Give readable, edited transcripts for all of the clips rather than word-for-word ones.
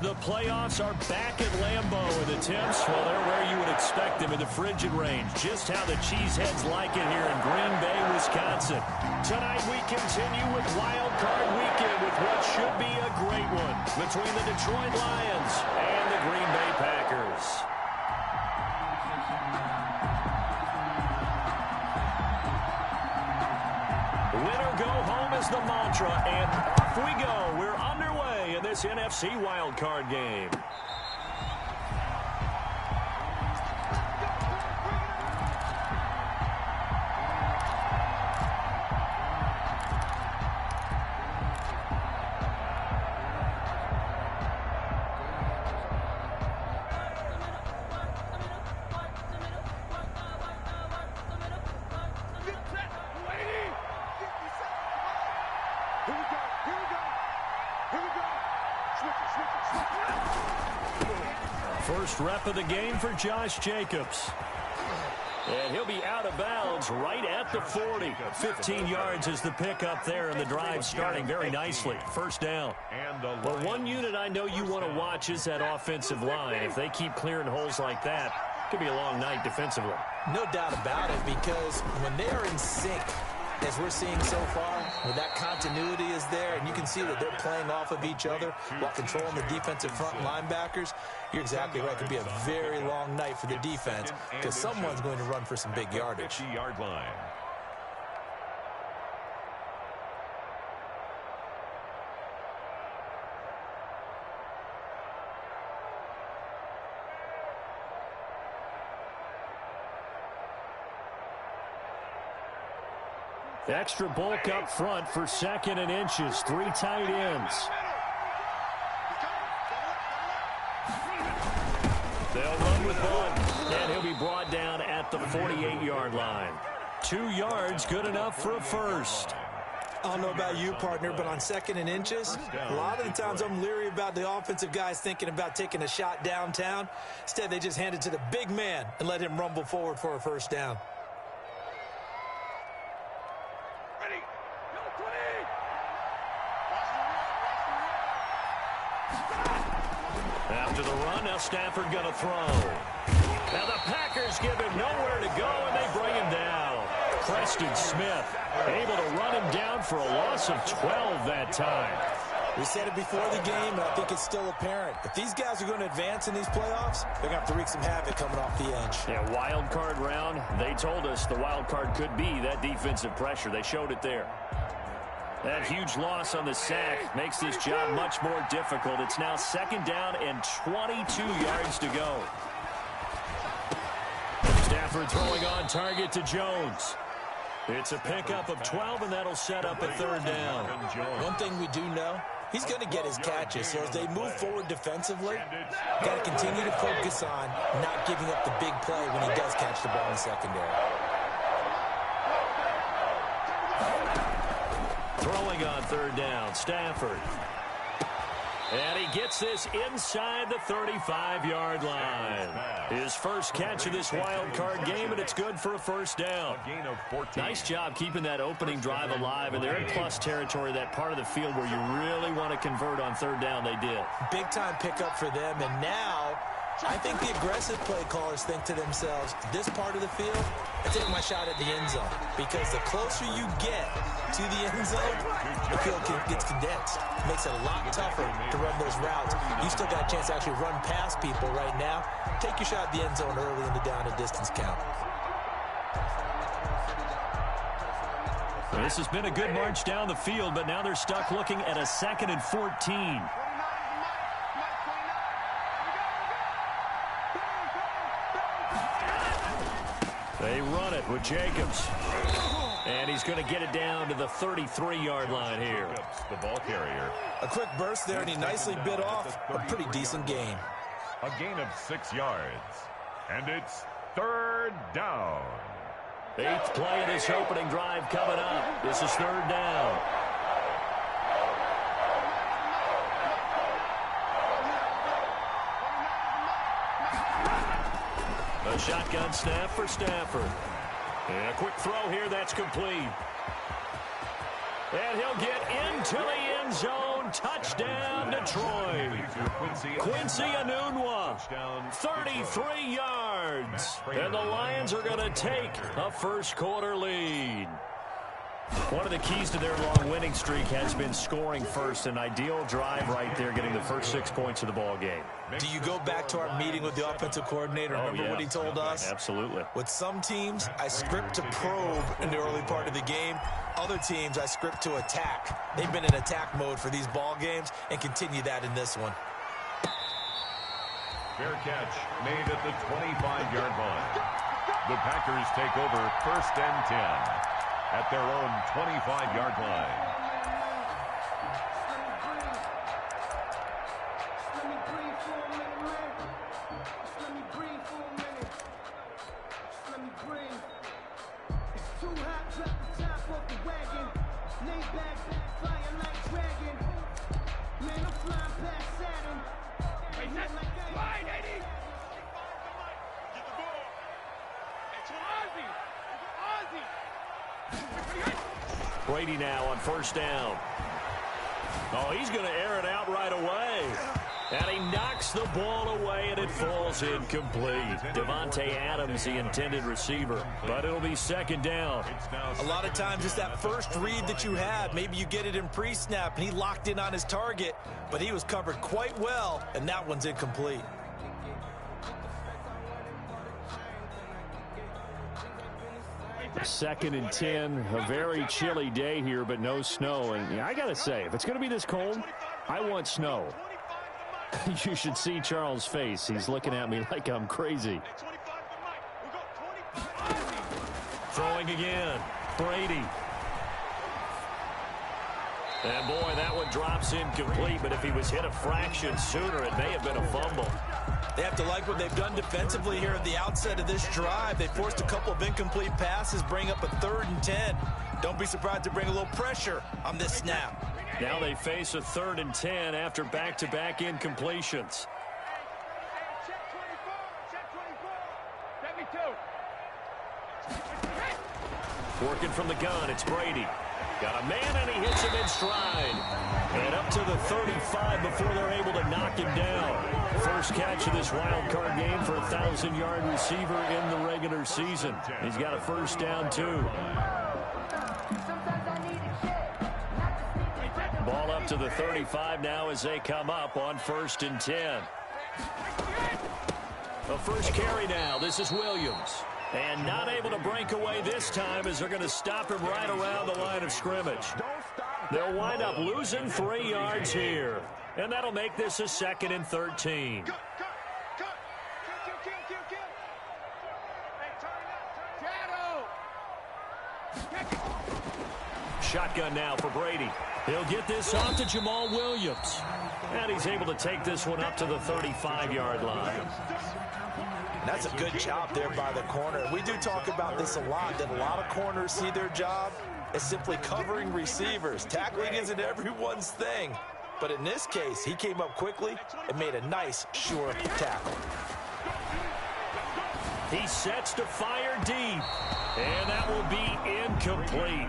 The playoffs are back at Lambeau, and the temps, well, they're where you would expect them in the frigid range. Just how the Cheeseheads like it here in Green Bay, Wisconsin. Tonight we continue with Wild Card Weekend with what should be a great one between the Detroit Lions and the Green Bay Packers. Win or go home is the mantra, and off we go. We're underway in this NFC wildcard game. First rep of the game for Josh Jacobs. And he'll be out of bounds right at the 40. 15 yards is the pickup there, and the drive starting very nicely. First down. But one unit I know you want to watch is that offensive line. If they keep clearing holes like that, it could be a long night defensively. No doubt about it, because when they are in sync, as we're seeing so far, where that continuity is there, and you can see that they're playing off of each other while controlling the defensive front linebackers, you're exactly right. It could be a very long night for the defense because someone's going to run for some big yardage. Extra bulk up front for 2nd and inches. 3 tight ends. They'll run with one, and he'll be brought down at the 48-yard line. 2 yards, good enough for a first. I don't know about you, partner, but on 2nd and inches, a lot of the times I'm leery about the offensive guys thinking about taking a shot downtown. Instead, they just hand it to the big man and let him rumble forward for a first down. After the run, now Stafford going to throw. Now the Packers give him nowhere to go, and they bring him down. Preston Smith able to run him down for a loss of 12 that time. We said it before the game, and I think it's still apparent. If these guys are going to advance in these playoffs, they're going to have to wreak some havoc coming off the edge. Yeah, wild card round. They told us the wild card could be that defensive pressure. They showed it there. That huge loss on the sack makes this job much more difficult. It's now 2nd down and 22 yards to go. Stafford throwing on target to Jones. It's a pickup of 12, and that'll set up a 3rd down. One thing we do know, he's going to get his catches. So as they move forward defensively, got to continue to focus on not giving up the big play when he does catch the ball in the secondary. Throwing on 3rd down, Stafford. And he gets this inside the 35-yard line. His first catch of this wild card game, and it's good for a first down. Nice job keeping that opening drive alive, and they're in plus territory, that part of the field where you really want to convert on 3rd down. They did. Big-time pickup for them, and now I think the aggressive play callers think to themselves, this part of the field, I take my shot at the end zone. Because the closer you get to the end zone, the field gets condensed. It makes it a lot tougher to run those routes. You still got a chance to actually run past people right now. Take your shot at the end zone early in the down and distance count. This has been a good march down the field, but now they're stuck looking at a 2nd and 14. They run it with Jacobs. And he's going to get it down to the 33-yard line here. The ball carrier. A quick burst there, and he nicely bit off a pretty decent gain. A gain of 6 yards. And it's 3rd down. 8th play of this opening drive coming up. This is 3rd down. A shotgun snap for Stafford. And a quick throw here, that's complete. And he'll get into the end zone zone. Touchdown, Detroit. Quincy Enunwa, 33 yards. And the Lions are going to take a first-quarter lead. One of the keys to their long winning streak has been scoring first. An ideal drive right there, getting the first 6 points of the ball game. Do you go back to our meeting with the offensive coordinator? Remember what he told us? Absolutely. With some teams, I script to probe in the early part of the game. Other teams, I script to attack. They've been in attack mode for these ball games and continue that in this one. Fair catch made at the 25-yard line. The Packers take over 1st and 10 at their own 25-yard line. Brady now on 1st down. Oh, he's going to air it out right away. And he knocks the ball away, and it falls incomplete. Devontae Adams, the intended receiver. But it'll be 2nd down. A lot of times it's that first read that you have. Maybe you get it in pre-snap, and he locked in on his target. But he was covered quite well, and that one's incomplete. Second and 10, a very chilly day here, but no snow. And I got to say, if it's going to be this cold, I want snow. You should see Charles' face. He's looking at me like I'm crazy. Throwing again, Brady. And boy, that one drops incomplete, but if he was hit a fraction sooner, it may have been a fumble. They have to like what they've done defensively here at the outset of this drive. They forced a couple of incomplete passes, bring up a 3rd and 10. Don't be surprised to bring a little pressure on this snap. Now they face a 3rd and 10 after back-to-back incompletions. Working from the gun, it's Brady. Got a man, and he hits him in stride. And up to the 35 before they're able to knock him down. First catch of this wild card game for a 1,000-yard receiver in the regular season. He's got a 1st down, too. Ball up to the 35 now as they come up on 1st and 10. The first carry now. This is Williams. And not able to break away this time as they're going to stop him right around the line of scrimmage. They'll wind up losing 3 yards here. And that'll make this a 2nd and 13. Shotgun now for Brady. He'll get this off to Jamal Williams. And he's able to take this one up to the 35-yard line. That's a good job there by the corner. We do talk about this a lot, that a lot of corners see their job as simply covering receivers. Tackling isn't everyone's thing. But in this case, he came up quickly and made a nice, sure tackle. He sets to fire deep. And that will be incomplete.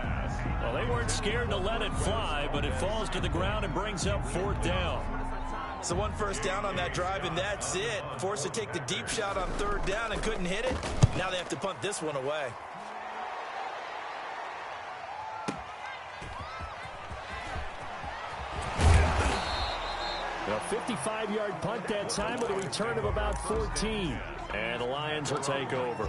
Well, they weren't scared to let it fly, but it falls to the ground and brings up 4th down. So 1 first down on that drive, and that's it. Forced to take the deep shot on 3rd down and couldn't hit it. Now they have to punt this one away. A 55-yard punt that time with a return of about 14. And the Lions will take over.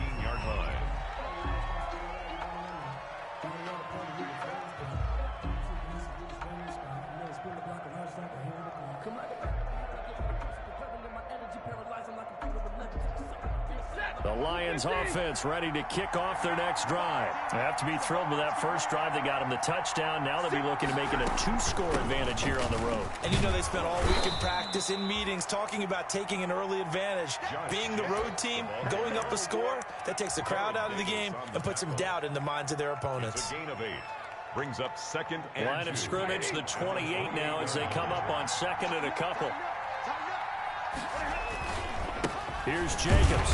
The Lions offense ready to kick off their next drive. They have to be thrilled with that first drive. They got them the touchdown. Now they'll be looking to make it a 2-score advantage here on the road. And you know they spent all week in practice, in meetings, talking about taking an early advantage. Being the road team, going up a score, that takes the crowd out of the game and puts some doubt in the minds of their opponents. A gain of 8. Brings up 2nd and line of scrimmage, the 28 now as they come up on 2nd and a couple. Here's Jacobs.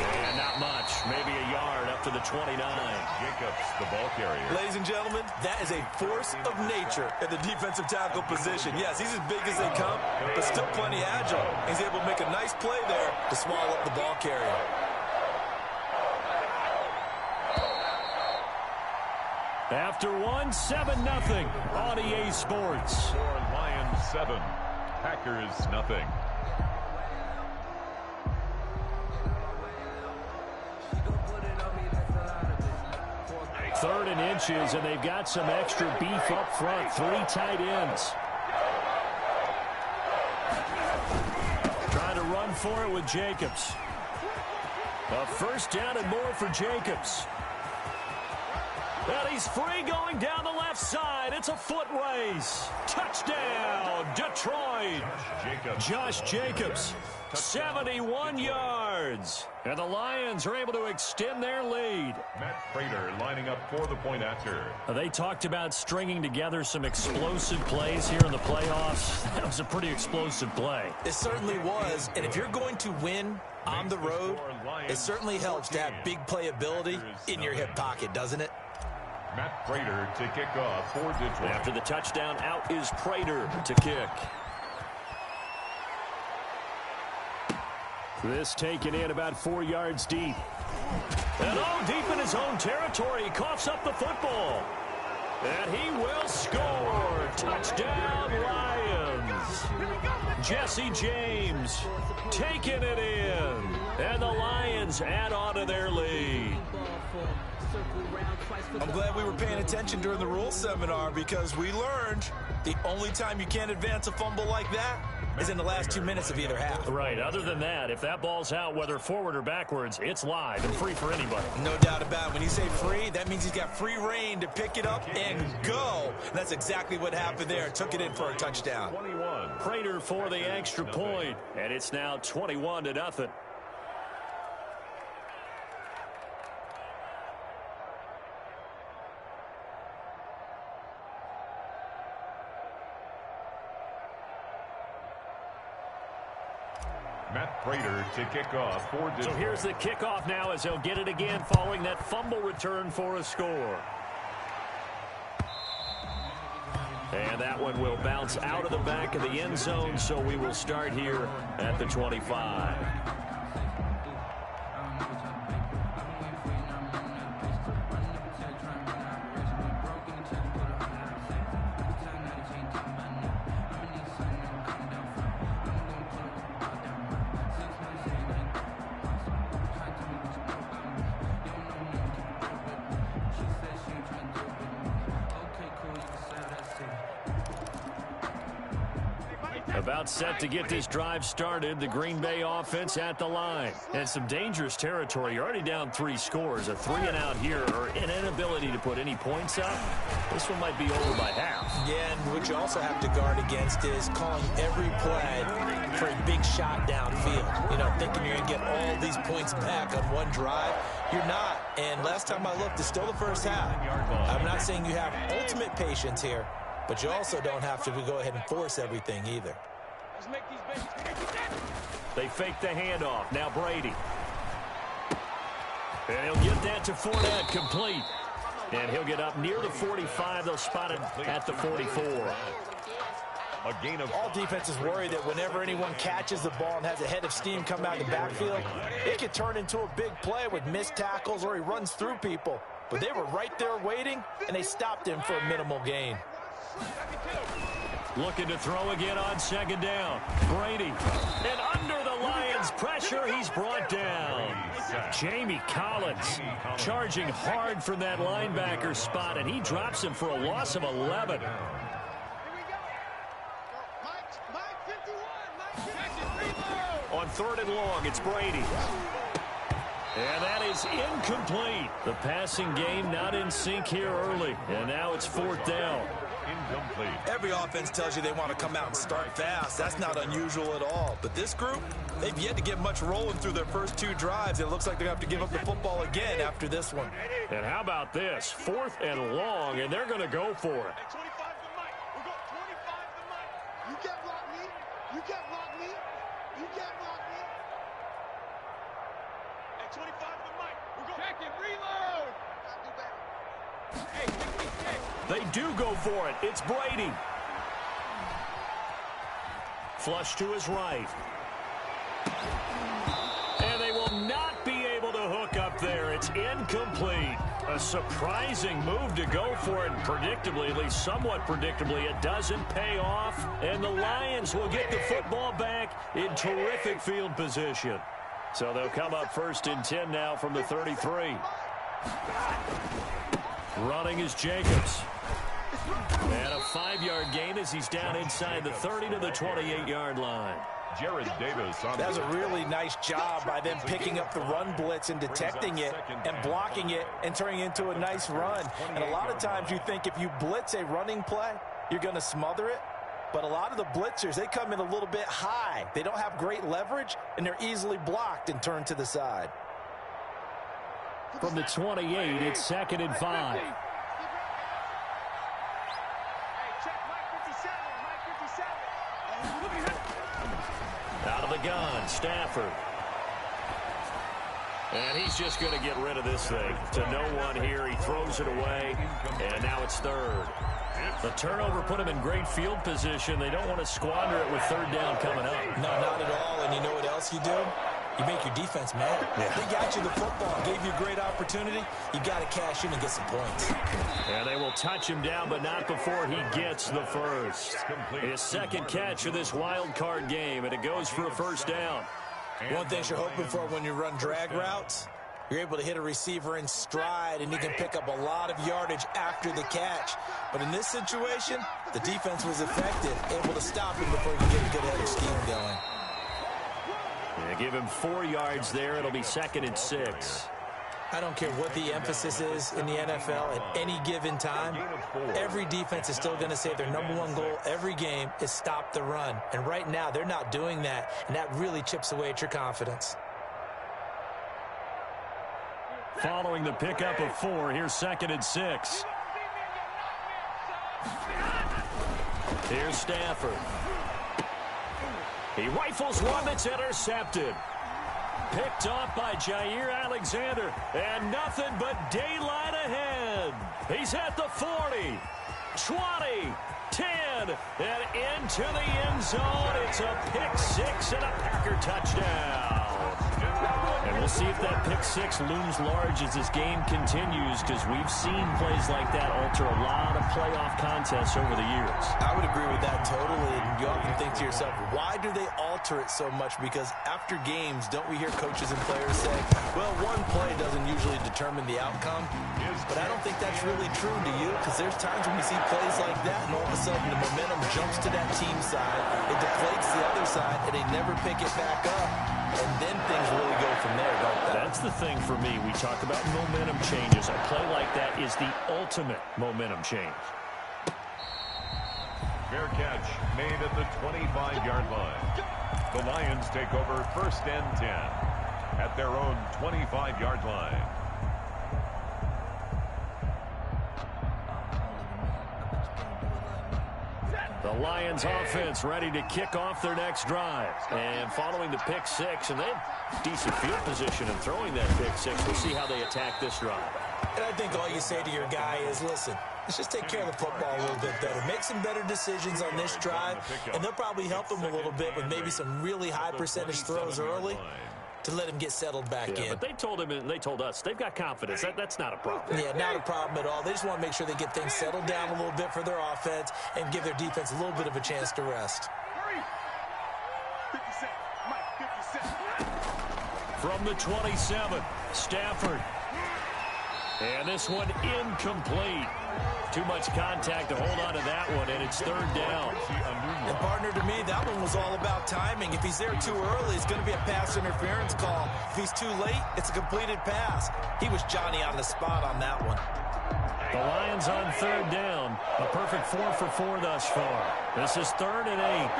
And not much. Maybe a yard up to the 29. Jacobs, the ball carrier. Ladies and gentlemen, that is a force of nature at the defensive tackle position. Yes, he's as big as they come, but still plenty agile. He's able to make a nice play there to swallow up the ball carrier. After one, 7-0 on EA Sports. For Lions 7, Packers nothing. Third and inches, and they've got some extra beef up front. 3 tight ends. Trying to run for it with Jacobs. A first down and more for Jacobs. And he's free going down the left side. It's a foot race. Touchdown, Detroit. Josh Jacobs, 71 yards. And the Lions are able to extend their lead. Matt Prater lining up for the point after. They talked about stringing together some explosive plays here in the playoffs. That was a pretty explosive play. It certainly was. And if you're going to win on the road, it certainly helps to have big playability in your hip pocket, doesn't it? Matt Prater to kick off for Detroit. After the touchdown, out is Prater to kick. This taken in about 4 yards deep. And deep in his own territory, he coughs up the football. And he will score. Touchdown, Lions. Jesse James taking it in. And the Lions add on to their lead. I'm glad we were paying attention during the rules seminar because we learned the only time you can't advance a fumble like that is in the last 2 minutes of either half. Right. Other than that, if that ball's out, whether forward or backwards, it's live and free for anybody. No doubt about it. When you say free, that means he's got free reign to pick it up and go. And that's exactly what happened there. Took it in for a touchdown. 21. Prater for the extra point, and it's now 21-0. Matt Prater to kick off for Detroit. So here's the kickoff now as they'll get it again following that fumble return for a score. And that one will bounce out of the back of the end zone, so we will start here at the 25. About set to get this drive started, the Green Bay offense at the line. And some dangerous territory. You're already down 3 scores. A 3-and-out here or an inability to put any points up. This one might be over by half. Yeah, and what you also have to guard against is calling every play for a big shot downfield. You know, thinking you're going to get all these points back on one drive. You're not. And last time I looked, it's still the first half. I'm not saying you have ultimate patience here, but you also don't have to go ahead and force everything either. They fake the handoff. Now Brady. And he'll get that to Fournette, complete. And he'll get up near the 45. They'll spot it at the 44. A gain of all defenses worry that whenever anyone catches the ball and has a head of steam come out of the backfield, it could turn into a big play with missed tackles or he runs through people. But they were right there waiting, and they stopped him for a minimal gain. Looking to throw again on second down. Brady. And under the Lions' pressure, he's brought down. Jamie Collins charging hard from that linebacker spot, and he drops him for a loss of 11. On 3rd and long, it's Brady. And that is incomplete. The passing game not in sync here early. And now it's 4th down. incomplete. Every offense tells you they want to come out and start fast. That's not unusual at all. But this group, they've yet to get much rolling through their first 2 drives. It looks like they're going to have to give up the football again after this one. And how about this? 4th and long, and they're going to go for it. Check it, reload! They do go for it. It's Brady. Flush to his right. And they will not be able to hook up there. It's incomplete. A surprising move to go for it. Predictably, at least somewhat predictably, it doesn't pay off. And the Lions will get the football back in terrific field position. So they'll come up 1st and 10 now from the 33. Running is Jacobs. And a 5-yard gain as he's down inside the 30 to the 28-yard line. Jared Davis on That's a really nice job by them picking up the run blitz and detecting it and blocking it and turning it into a nice run. And a lot of times you think if you blitz a running play, you're going to smother it. But a lot of the blitzers, they come in a little bit high. They don't have great leverage, and they're easily blocked and turned to the side. From the 28, it's 2nd and 5. Out of the gun, Stafford. And he's just going to get rid of this thing. To no one here, he throws it away, and now it's 3rd. The turnover put him in great field position. They don't want to squander it with 3rd down coming up. No, not at all. And you know what else you do? You make your defense mad. Yeah. They got you the football, gave you a great opportunity. You got to cash in and get some points. And they will touch him down, but not before he gets the first. His 2nd catch of this wild card game, and it goes for a 1st down. One thing you're hoping for when you run drag routes, you're able to hit a receiver in stride, and he can pick up a lot of yardage after the catch. But in this situation, the defense was effective, able to stop him before he could get a good head of steam going. Yeah, give him 4 yards there. It'll be 2nd and 6. I don't care what the emphasis is in the NFL at any given time. Every defense is still going to say their #1 goal every game is stop the run. And right now, they're not doing that, and that really chips away at your confidence. Following the pickup of 4, here's 2nd and 6. Here's Stafford. He rifles one that's intercepted. Picked off by Jair Alexander. And nothing but daylight ahead. He's at the 40, 20, 10, and into the end zone. It's a pick 6 and a Packer touchdown. And we'll see if that pick 6 looms large as this game continues, because we've seen plays like that alter a lot of playoff contests over the years. I would agree with that totally. And you often think to yourself, why do they alter it so much? Because after games, don't we hear coaches and players say, well, one play doesn't usually determine the outcome? But I don't think that's really true, do you? Because there's times when we see plays like that, and all of a sudden the momentum jumps to that team side, it deflates the other side, and they never pick it back up. And then things really go from there, don't they? That's the thing for me. We talk about momentum changes. A play like that is the ultimate momentum change. Fair catch made at the 25-yard line. The Lions take over 1st and 10 at their own 25-yard line. The Lions offense ready to kick off their next drive. And following the pick 6, and they have decent field position in throwing that pick 6. We'll see how they attack this drive. And I think all you say to your guy is, listen, let's just take care of the football a little bit better. Make some better decisions on this drive, and they'll probably help him a little bit with maybe some really high percentage throws early to let him get settled back in. But they told him and they told us they've got confidence. That's not a problem. Yeah, not a problem at all. They just want to make sure they get things settled down a little bit for their offense and give their defense a little bit of a chance to rest. From the 27, Stafford. And this one incomplete. Too much contact to hold on to that one, and it's 3rd down. And partner, to me, that one was all about timing. If he's there too early, it's going to be a pass interference call. If he's too late, it's a completed pass. He was Johnny on the spot on that one. The Lions on 3rd down. A perfect 4 for 4 thus far. This is 3rd and 8.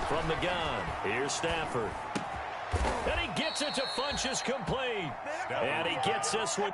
From the gun, here's Stafford. And he gets it to Funchess complete. And he gets this one.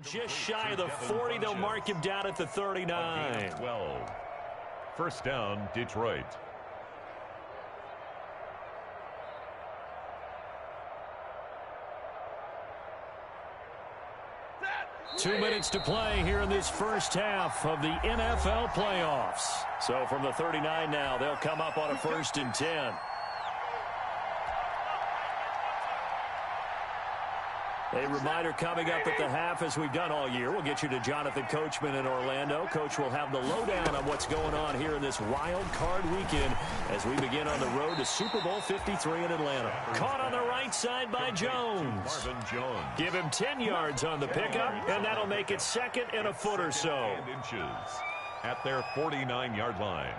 Just shy of the 40, they'll mark him down at the 39. 12. First down, Detroit. Two minutes to play here in this first half of the NFL playoffs. So from the 39 now, they'll come up on a 1st and 10. A reminder coming up at the half, as we've done all year. We'll get you to Jonathan Coachman in Orlando. Coach will have the lowdown on what's going on here in this wild card weekend as we begin on the road to Super Bowl 53 in Atlanta. Caught on the right side by Jones. Marvin Jones. Give him 10 yards on the pickup, and that'll make it 2nd and a foot or so. And inches at their 49-yard line.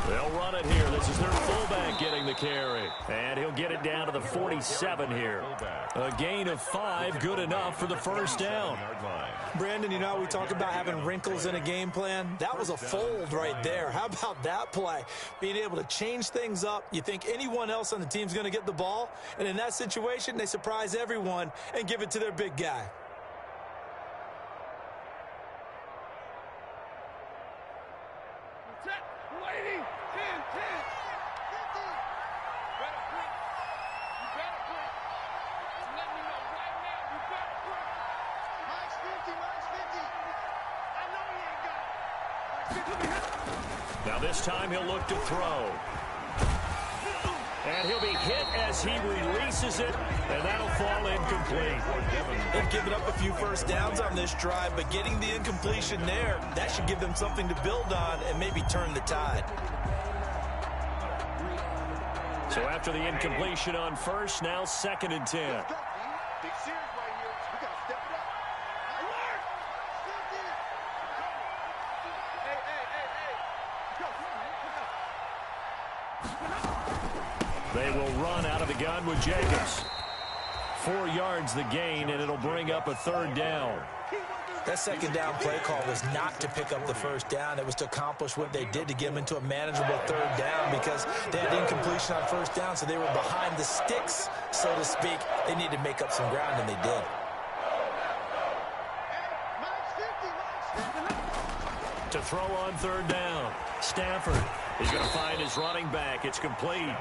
They'll run it here. This is their fullback getting the carry. And he'll get it down to the 47 here. A gain of 5, good enough for the first down. Brandon, you know how we talk about having wrinkles in a game plan? That was a fold right there. How about that play? Being able to change things up. You think anyone else on the team's going to get the ball? And in that situation, they surprise everyone and give it to their big guy. Now this time he'll look to throw. And he'll be hit as he releases it, and that'll fall incomplete. They've given up a few first downs on this drive, but getting the incompletion there, that should give them something to build on and maybe turn the tide. So after the incompletion on first, now 2nd and 10. They will run out of the gun with Jacobs. 4 yards the gain, and it'll bring up a 3rd down. That 2nd down play call was not to pick up the first down. It was to accomplish what they did to get them into a manageable 3rd down because they had incompletion on first down, so they were behind the sticks, so to speak. They needed to make up some ground, and they did. To throw on 3rd down, Stafford is going to find his running back. It's complete.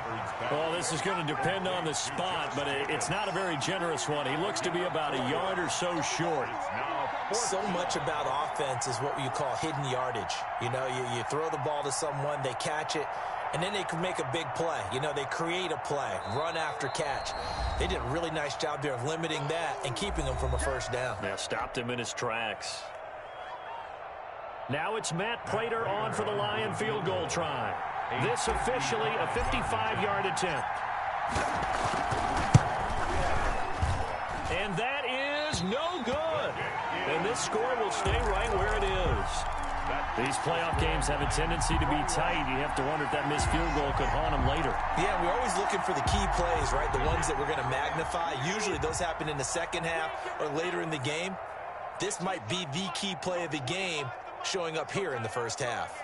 Well, this is going to depend on the spot, but it's not a very generous one. He looks to be about a yard or so short. So much about offense is what you call hidden yardage. You know, you throw the ball to someone, they catch it, and then they can make a big play. You know, they create a play, run after catch. They did a really nice job there of limiting that and keeping him from a first down. Yeah, stopped him in his tracks. Now it's Matt Prater on for the Lion field goal try. This officially a 55-yard attempt. And that is no good. And this score will stay right where it is. These playoff games have a tendency to be tight. You have to wonder if that missed field goal could haunt them later. Yeah, we're always looking for the key plays, right? The ones that we're going to magnify. Usually those happen in the second half or later in the game. This might be the key play of the game, showing up here in the first half.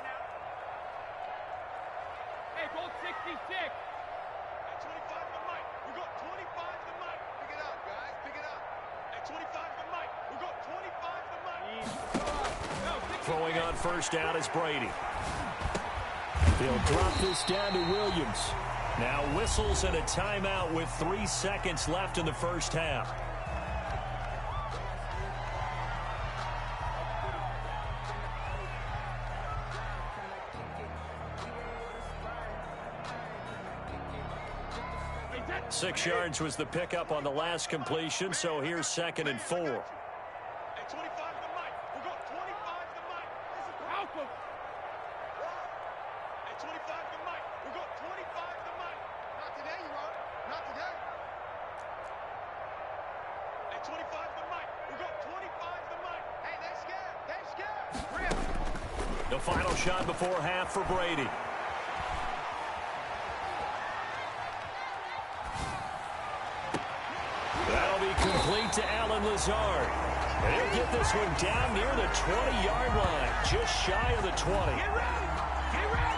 Hey, goal 66. At 25 the mic. We got 25 the mic. Pick it up, guys. Pick it up. At 25 the mic. We got 25 the mic. Throwing on first down is Brady. They'll drop this down to Williams. Now whistles and a timeout with 3 seconds left in the first half. Six yards was the pickup on the last completion, so here's 2nd and 4. At 25 the mic. We got 25 the mic. This is Malcolm. At 25 the mic. We got 25 the mic. Not today, you won't. Not today. At 25 the mic. We got 25 the mic. Hey, they're scared. They're scared. Rip. The final shot before half for Brady. That'll be complete right to Alan Lazard. And he'll get this one down near the 20-yard line, just shy of the 20. Get ready! Get ready!